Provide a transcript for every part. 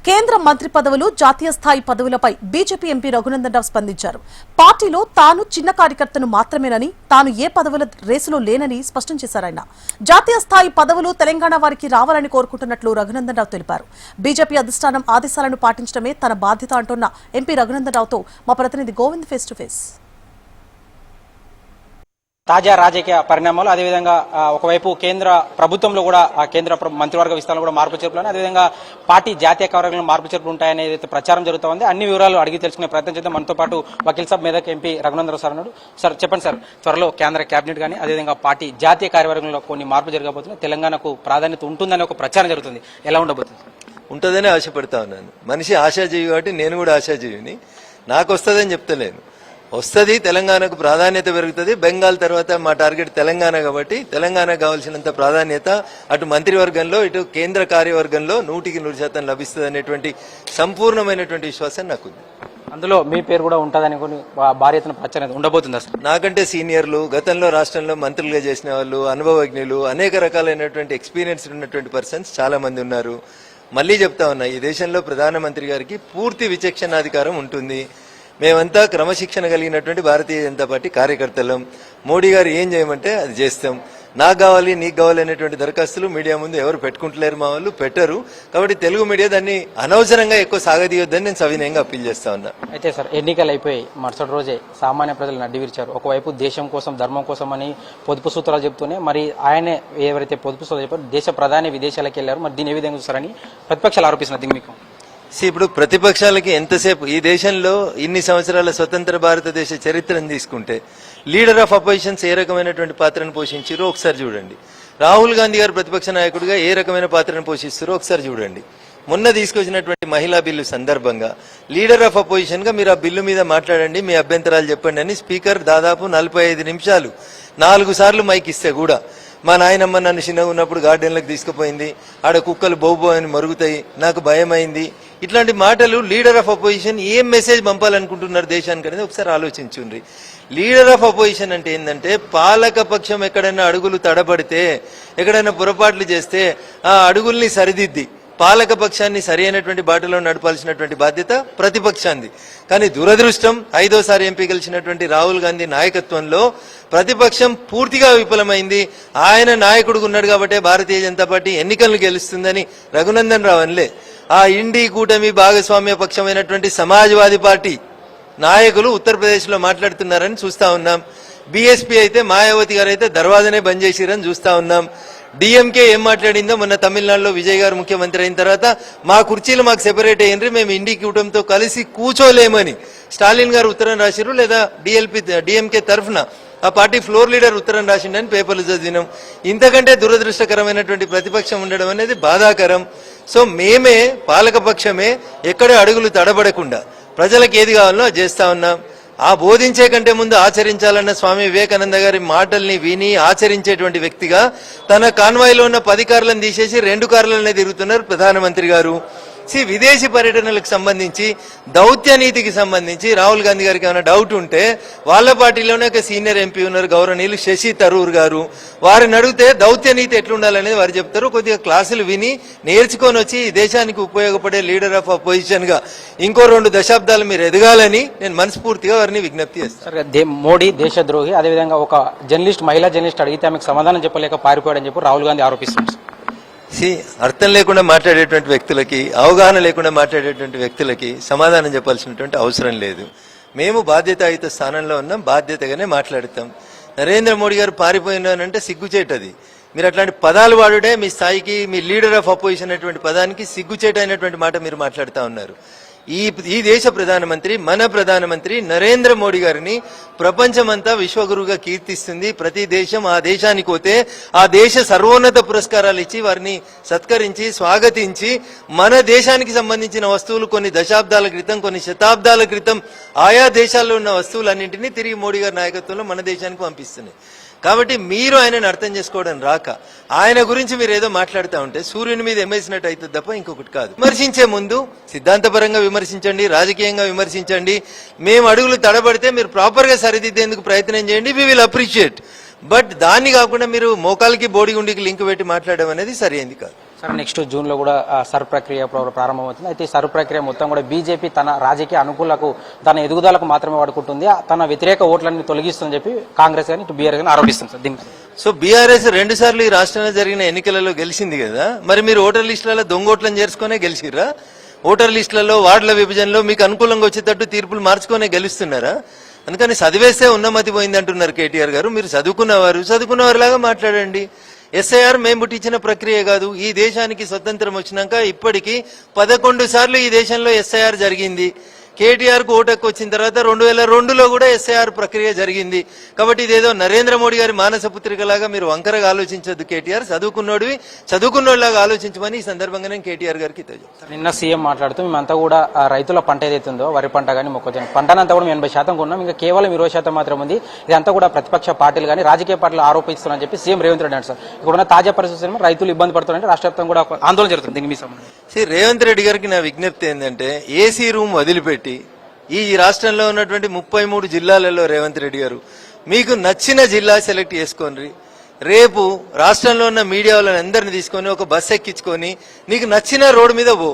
కేంద్ర మంత్రి పదవులు జాతీయ స్థాయి పదవులపై బీజేపీ ఎంపీ రఘునందన్ రావు స్పందించారు. పార్టీలో తాను చిన్న కార్యకర్తను మాత్రమేనని, తాను ఏ పదవుల రేసులో లేనని స్పష్టం చేశారాయన. జాతీయ స్థాయి పదవులు తెలంగాణ వారికి రావాలని కోరుకుంటున్నట్లు రఘునందన్ రావు తెలిపారు. బీజేపీ అధిష్టానం ఆదేశాలను పాటించడమే తన బాధ్యత అంటున్న ఎంపీ రఘునందన్ రావుతో మా ప్రతినిధి గోవింద్ ఫేస్ టు ఫేస్. తాజా రాజకీయ పరిణామాలు, అదేవిధంగా ఒకవైపు కేంద్ర ప్రభుత్వంలో కూడా కేంద్ర మంత్రివర్గ విస్తరణలో కూడా మార్పు చేర్పులు, అదేవిధంగా పార్టీ జాతీయ కార్యక్రమంలో మార్పు చేర్పులు ఉంటాయనే ఏదైతే ప్రచారం జరుగుతూ ఉంది, అన్ని వివరాలు అడిగి తెలుసుకునే ప్రయత్నం చేద్దాం. మనతో పాటు వకీల్ సాబ్ మెదక్ ఎంపీ రఘునందన్ రావు సార్ అన్నాడు. సార్ చెప్పండి సార్, త్వరలో కేంద్ర కేబినెట్ కానీ అదేవిధంగా పార్టీ జాతీయ కార్యవర్గంలో కొన్ని మార్పులు జరగబోతున్నాయి, తెలంగాణకు ప్రాధాన్యత ఉంటుందని ఒక ప్రచారం జరుగుతుంది, ఎలా ఉండబోతుంది? ఉంటుందని ఆశపడతా ఉన్నాను. మనిషి ఆశాజీవి కాబట్టి నేను కూడా ఆశాజీవిని. నాకు వస్తుందని చెప్తలేను, వస్తుంది. తెలంగాణకు ప్రాధాన్యత పెరుగుతుంది. బెంగాల్ తర్వాత మా టార్గెట్ తెలంగాణ కాబట్టి తెలంగాణకు కావాల్సినంత ప్రాధాన్యత అటు మంత్రివర్గంలో ఇటు కేంద్ర కార్యవర్గంలో 100% లభిస్తుంది అనేటువంటి సంపూర్ణమైనటువంటి విశ్వాసం నాకుంది. అందులో మీ పేరు కూడా ఉంటుందని కొన్ని భారీ ఎత్తున ప్రచారం ఉండబోతుంది. అసలు నాకంటే సీనియర్లు, గతంలో రాష్ట్రంలో మంత్రులుగా చేసిన వాళ్ళు, అనుభవజ్ఞులు, అనేక రకాలైనటువంటి ఎక్స్పీరియన్స్ ఉన్నటువంటి పర్సన్స్ చాలా మంది ఉన్నారు. మళ్లీ చెప్తా ఉన్నా, ఈ దేశంలో ప్రధానమంత్రి గారికి పూర్తి విచక్షణాధికారం ఉంటుంది. మేమంతా క్రమశిక్షణ కలిగినటువంటి భారతీయ జనతా పార్టీ కార్యకర్తలం. మోడీ గారు ఏం చేయమంటే అది చేస్తాం. నాకు కావాలి, నీకు కావాలి అనేటువంటి దరఖాస్తులు మీడియా ముందు ఎవరు పెట్టుకుంటలేరు, మా వాళ్ళు పెట్టరు. కాబట్టి తెలుగు మీడియా దాన్ని అనవసరంగా ఎక్కువ సాగదీయొద్దని నేను సవినయంగా అప్పీల్ చేస్తా ఉన్నా. అయితే సార్, ఎన్నికలు అయిపోయి మరుసటి రోజే సామాన్య ప్రజలు నడ్డివిరిచారు. ఒకవైపు దేశం కోసం, ధర్మం కోసం అని పొదుపు సూత్రాలు చెప్తూనే మరి ఆయనే ఎవరైతే పొదుపు సూత్రాలు చెప్పారో దేశ ప్రధాని విదేశాలకు వెళ్లారు. మరి దీని ఏ విధంగా చూస్తారని ప్రతిపక్షాలు ఆరోపిస్తున్నారు. మీకు ఇప్పుడు ప్రతిపక్షాలకి ఎంతసేపు, ఈ దేశంలో ఇన్ని సంవత్సరాల స్వతంత్ర భారతదేశ చరిత్రను తీసుకుంటే లీడర్ ఆఫ్ అపోజిషన్స్ ఏ రకమైనటువంటి పాత్రను పోషించారో ఒకసారి చూడండి. రాహుల్ గాంధీ గారు ప్రతిపక్ష నాయకుడిగా ఏ రకమైన పాత్రను పోషిస్తారో ఒకసారి చూడండి. మొన్న తీసుకొచ్చినటువంటి మహిళా బిల్లు సందర్భంగా లీడర్ ఆఫ్ అపోజిషన్ గా మీరు ఆ బిల్లు మీద మాట్లాడండి, మీ అభ్యంతరాలు చెప్పండి అని స్పీకర్ దాదాపు 45 నిమిషాలు 4 సార్లు మైక్ ఇస్తే కూడా, మా నాయనమ్మ నన్ను చిన్నగా ఉన్నప్పుడు గార్డెన్లకు తీసుకుపోయింది, ఆడ కుక్కలు బోబో అని మరుగుతాయి, నాకు భయం అయింది, ఇట్లాంటి మాటలు లీడర్ ఆఫ్ అపోజిషన్ ఏం మెసేజ్ పంపాలనుకుంటున్నారు దేశానికి అనేది ఒకసారి ఆలోచించుండ్రి. లీడర్ ఆఫ్ అపోజిషన్ అంటే ఏంటంటే, పాలక పక్షం ఎక్కడైనా అడుగులు తడబడితే, ఎక్కడైనా పొరపాట్లు చేస్తే ఆ అడుగుల్ని సరిదిద్ది పాలక పక్షాన్ని సరి అయినటువంటి బాటలో నడపాల్సినటువంటి బాధ్యత ప్రతిపక్షాంది. కానీ దురదృష్టం, 5వ సారి ఎంపీ గెలిచినటువంటి రాహుల్ గాంధీ నాయకత్వంలో ప్రతిపక్షం పూర్తిగా విఫలమైంది. ఆయన నాయకుడు ఉన్నాడు కాబట్టి భారతీయ జనతా పార్టీ ఎన్నికలను గెలుస్తుందని రఘునందన్ రావు అనలే. ఆ ఇండి కూటమి భాగస్వామ్య పక్షమైనటువంటి సమాజ్వాదీ పార్టీ నాయకులు ఉత్తరప్రదేశ్ లో మాట్లాడుతున్నారని చూస్తా ఉన్నాం. బీఎస్పీ అయితే, మాయావతి గారు అయితే దర్వాజనే బంద్ చేసిరని చూస్తా ఉన్నాం. డిఎంకే ఏం మాట్లాడిందో మొన్న తమిళనాడులో విజయ్ గారు ముఖ్యమంత్రి అయిన తర్వాత, మా కుర్చీలు మాకు సెపరేట్ అయ్యిండ్రి, మేము ఇండి కూటమితో కలిసి కూర్చోలేమని స్టాలిన్ గారు ఉత్తరం రాసిరు, లేదా డిఎంకే తరఫున ఆ పార్టీ ఫ్లోర్ లీడర్ ఉత్తరం రాసిండని పేపర్లు చదివినాం. ఇంతకంటే దురదృష్టకరమైనటువంటి ప్రతిపక్షం ఉండడం అనేది బాధాకరం. సో మేమే, పాలకపక్షమే ఎక్కడ అడుగులు తడబడకుండా ప్రజలకు ఏది కావాలో అది చేస్తా ఉన్నాం. ఆ బోధించే కంటే ముందు ఆచరించాలన్న స్వామి వివేకానంద గారి మాటల్ని విని ఆచరించేటువంటి వ్యక్తిగా తన కాన్వాయ్లో ఉన్న 10 కార్లను తీసేసి 2 కార్లనే తిరుగుతున్నారు ప్రధానమంత్రి గారు. విదేశీ పర్యటనలకు సంబంధించి, దౌత్య నీతికి సంబంధించి రాహుల్ గాంధీ గారికి ఏమైనా డౌట్ ఉంటే వాళ్ళ పార్టీలోనే ఒక సీనియర్ ఎంపీ ఉన్నారు, గౌరవనీయులు శశి తరూర్ గారు. వారిని అడిగితే దౌత్య నీతి ఎట్లుండాలనేది వారు చెప్తారు. కొద్దిగా క్లాసులు విని నేర్చుకొని వచ్చి ఈ దేశానికి ఉపయోగపడే లీడర్ ఆఫ్ అపోజిషన్ గా ఇంకో 2 దశాబ్దాలు మీరు ఎదగాలని నేను మనస్ఫూర్తిగా వారిని విజ్ఞప్తి చేస్తాను. మోడీ దేశద్రోహి, అదేవిధంగా ఒక జర్నలిస్ట్, మహిళా జర్నలిస్ట్ అడిగితే ఆమెకు సమాధానం చెప్పలేక పారిపోయాడని చెప్పి రాహుల్ గాంధీ ఆరోపిస్తున్నారు. అర్థం లేకుండా మాట్లాడేటువంటి వ్యక్తులకి, అవగాహన లేకుండా మాట్లాడేటువంటి వ్యక్తులకి సమాధానం చెప్పాల్సినటువంటి అవసరం లేదు. మేము బాధ్యతాయుత స్థానంలో ఉన్నాం, బాధ్యతగానే మాట్లాడతాం. నరేంద్ర మోడీ గారు పారిపోయినానంటే సిగ్గుచేటది. మీరు అట్లాంటి పదాలు వాడుడే మీ స్థాయికి, మీ లీడర్ ఆఫ్ అపోజిషన్ అనేటువంటి పదానికి సిగ్గుచేట అయినటువంటి మాట మీరు మాట్లాడుతూ ఉన్నారు. ఈ దేశ ప్రధానమంత్రి, మన ప్రధానమంత్రి నరేంద్ర మోడీ గారిని ప్రపంచమంతా విశ్వగురువుగా కీర్తిస్తుంది. ప్రతి దేశం ఆ దేశానికి పోతే ఆ దేశ సర్వోన్నత పురస్కారాలు ఇచ్చి వారిని సత్కరించి స్వాగతించి, మన దేశానికి సంబంధించిన వస్తువులు కొన్ని దశాబ్దాల క్రితం, కొన్ని శతాబ్దాల క్రితం ఆయా దేశాల్లో ఉన్న వస్తువులన్నింటినీ తిరిగి మోడీ గారి నాయకత్వంలో మన దేశానికి పంపిస్తున్నాయి. కాబట్టి మీరు ఆయనను అర్థం చేసుకోవడం రాక ఆయన గురించి మీరు ఏదో మాట్లాడుతూ ఉంటే సూర్యుని మీద ఎమ్మేసినట్టు అవుతుంది తప్ప ఇంకొకటి కాదు. విమర్శించే ముందు సిద్ధాంతపరంగా విమర్శించండి, రాజకీయంగా విమర్శించండి. మేము అడుగులు తడబడితే మీరు ప్రాపర్ గా సరిదిద్దేందుకు ప్రయత్నం చేయండి, వి విల్ అప్రిషియేట్. బట్ దాన్ని కాకుండా మీరు మోకాలకి బోడిగుండికి లింక్ పెట్టి మాట్లాడడం అనేది సరైనది కాదు. సార్ నెక్స్ట్ జూన్ లో కూడా సర్ ప్రక్రియ ప్రారంభమవుతుంది. అయితే ఈ సర్ ప్రక్రియ మొత్తం కూడా బీజేపీ తన రాజకీయ అనుకూలకు తన ఎదుగుదలకు మాత్రమే వాడుకుంటుంది, తన వ్యతిరేక ఓట్లన్నీ తొలగిస్తుందని చెప్పి కాంగ్రెస్ కానీ ఇటు బీఆర్ కానీ ఆరోపిస్తుంది సార్. దీనికి సో బీఆర్ఎస్ 2 సార్లు ఈ రాష్ట్రంలో జరిగిన ఎన్నికలలో గెలిచింది కదా, మరి మీరు ఓటర్ లిస్టులలో దొంగోట్లను చేర్చుకునే గెలిచిర్రా? ఓటర్ లిస్టులలో వార్డుల విభజనలో మీకు అనుకూలంగా వచ్చేటట్టు తీర్పులు మార్చుకునే గెలుస్తున్నారా? అందుకని చదివేస్తే ఉన్నమతి పోయింది అంటున్నారు కేటీఆర్ గారు. మీరు చదువుకున్నవారిలాగా మాట్లాడండి. ఎస్ఐఆర్ మేము పుట్టించిన ప్రక్రియ కాదు. ఈ దేశానికి స్వతంత్రం వచ్చినాక ఇప్పటికీ 11 సార్లు ఈ దేశంలో ఎస్ఐఆర్ జరిగింది. కేటీఆర్ కు ఓటకు వచ్చిన తర్వాత 2002లో కూడా ఎస్ఐఆర్ ప్రక్రియ జరిగింది. కాబట్టి ఇదేదో నరేంద్ర మోడీ గారి మానస పుత్రికలాగా మీరు వంకరగా ఆలోచించొద్దు. కేటీఆర్ చదువుకున్నోడిలాగా ఆలోచించమని ఈ సందర్భంగా నేను కేటీఆర్ గారికి తెలియజేస్తాను. నిన్న సీఎం మాట్లాడుతూ మేమంతా కూడా రైతుల పంట ఏదైతుందో వరి పంట కానీ మొక్కజొన్న పంటనంతా కూడా 80% కొన్నాం, ఇంకా కేవలం 20% మాత్రం ఉంది. ఇదంతా కూడా ప్రతిపక్ష పార్టీలు కానీ రాజకీయ పార్టీలు ఆరోపిస్తున్నారని చెప్పి సీఎం రేవంత్ రెడ్డి అంటారు సార్. ఇక్కడ తాజా పరిస్థితుల్లో రైతులు ఇబ్బంది పడుతున్నారంటే రాష్ట్ర వ్యాప్తంగా కూడా ఆందోళన జరుగుతుంది. దీనికి మీ సంబంధం రేవంత్ రెడ్డి గారికి నా విజ్ఞప్తి ఏంటంటే ఏసీ రూమ్ వదిలిపెట్టి ఈ రాష్ట్రంలో ఉన్నటువంటి 33 జిల్లాలలో రేవంత్ రెడ్డి గారు మీకు నచ్చిన జిల్లా సెలెక్ట్ చేసుకోండి. రేపు రాష్ట్రంలో ఉన్న మీడియా వాళ్ళని అందరిని తీసుకొని ఒక బస్ ఎక్కించుకొని నీకు నచ్చిన రోడ్డు మీద పో.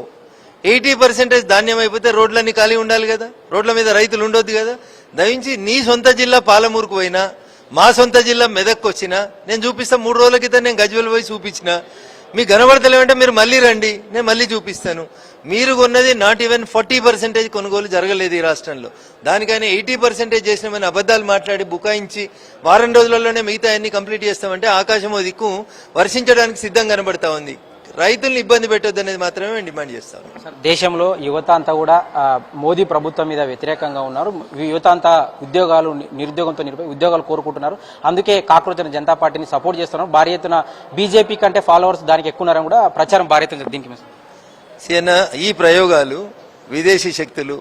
80% ధాన్యం అయిపోతే రోడ్లన్నీ ఖాళీ ఉండాలి కదా, రోడ్ల మీద రైతులు ఉండొద్దు కదా. దయించి నీ సొంత జిల్లా పాలమూరుకు పోయినా, మా సొంత జిల్లా మెదక్కు వచ్చినా నేను చూపిస్తా. 3 రోజుల క్రితం నేను గజ్వేల్ పోయి చూపించిన. మీకు కనబడతలేమంటే మీరు మళ్ళీ రండి, నేను మళ్ళీ చూపిస్తాను. మీరు కొన్నది నాట్ ఈవెన్ 40% కొనుగోలు జరగలేదు ఈ రాష్ట్రంలో. దానికైనా 80% చేసినామని అబద్ధాలు మాట్లాడి బుకాయించి వారం రోజులలోనే మిగతా అన్ని కంప్లీట్ చేస్తామంటే ఆకాశం ఓ దిక్కు వర్షించడానికి సిద్ధం కనబడతా ఉంది. రైతుల్ని ఇబ్బంది పెట్టొద్దు అనేది మాత్రమే మేము డిమాండ్ చేస్తాం. దేశంలో యువత అంతా కూడా మోదీ ప్రభుత్వం మీద వ్యతిరేకంగా ఉన్నారు. యువత అంతా ఉద్యోగాలు నిరుద్యోగంతో ఉద్యోగాలు కోరుకుంటున్నారు. అందుకే కాక్రోచ్ జనతా పార్టీని సపోర్ట్ చేస్తున్నారు. భారీ ఎత్తున బీజేపీ కంటే ఫాలోవర్స్ దానికి ఎక్కువ ఉన్నారని కూడా ప్రచారం భారీ ఎత్తున. దీనికి ఈ ప్రయోగాలు విదేశీ శక్తులు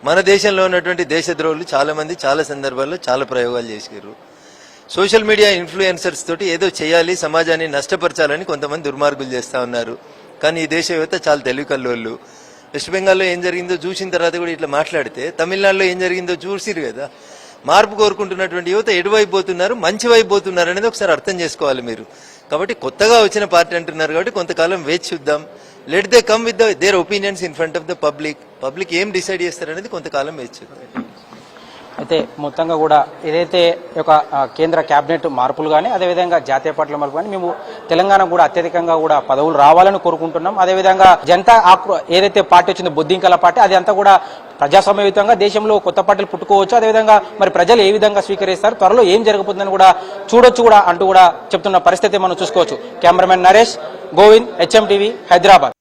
మన దేశంలో ఉన్నటువంటి దేశద్రోహులు చాలా మంది చాలా సందర్భాల్లో చాలా ప్రయోగాలు చేశారు. సోషల్ మీడియా ఇన్ఫ్లుయెన్సర్స్ తోటి ఏదో చేయాలి, సమాజాన్ని నష్టపరచాలని కొంతమంది దుర్మార్గులు చేస్తా ఉన్నారు. కానీ ఈ దేశ యువత చాలా తెలివికల్లోళ్ళు. వెస్ట్ బెంగాల్లో ఏం జరిగిందో చూసిన తర్వాత కూడా ఇట్లా మాట్లాడితే తమిళనాడులో ఏం జరిగిందో చూసిరు కదా. మార్పు కోరుకుంటున్నటువంటి యువత ఎటువైపు పోతున్నారు, మంచి వైపు పోతున్నారు అనేది ఒకసారి అర్థం చేసుకోవాలి మీరు. కాబట్టి కొత్తగా వచ్చిన పార్టీ అంటున్నారు కాబట్టి కొంతకాలం వేచి చూద్దాం. Let they come with their opinions in front of the public ఏం డిసైడ్ చేస్తారనేది కొంతకాలం వేచి చూద్దాం. అయితే మొత్తంగా కూడా ఏదైతే ఒక కేంద్ర కేబినెట్ మార్పులు కానీ అదేవిధంగా జాతీయ పార్టీల మార్పులు కానీ మేము తెలంగాణ కూడా అత్యధికంగా కూడా పదవులు రావాలని కోరుకుంటున్నాం. అదేవిధంగా జనతా ఏదైతే పార్టీ వచ్చిందో బొద్దింకల పార్టీ అది అంతా కూడా ప్రజాస్వామ్యయుతంగా దేశంలో కొత్త పార్టీలు పుట్టుకోవచ్చు. అదేవిధంగా మరి ప్రజలు ఏ విధంగా స్వీకరిస్తారు, త్వరలో ఏం జరగబోతుందని కూడా చూడొచ్చు కూడా అంటూ కూడా చెప్తున్న పరిస్థితి మనం చూసుకోవచ్చు. Cameraman Naresh, Govind, HM TV, Hyderabad.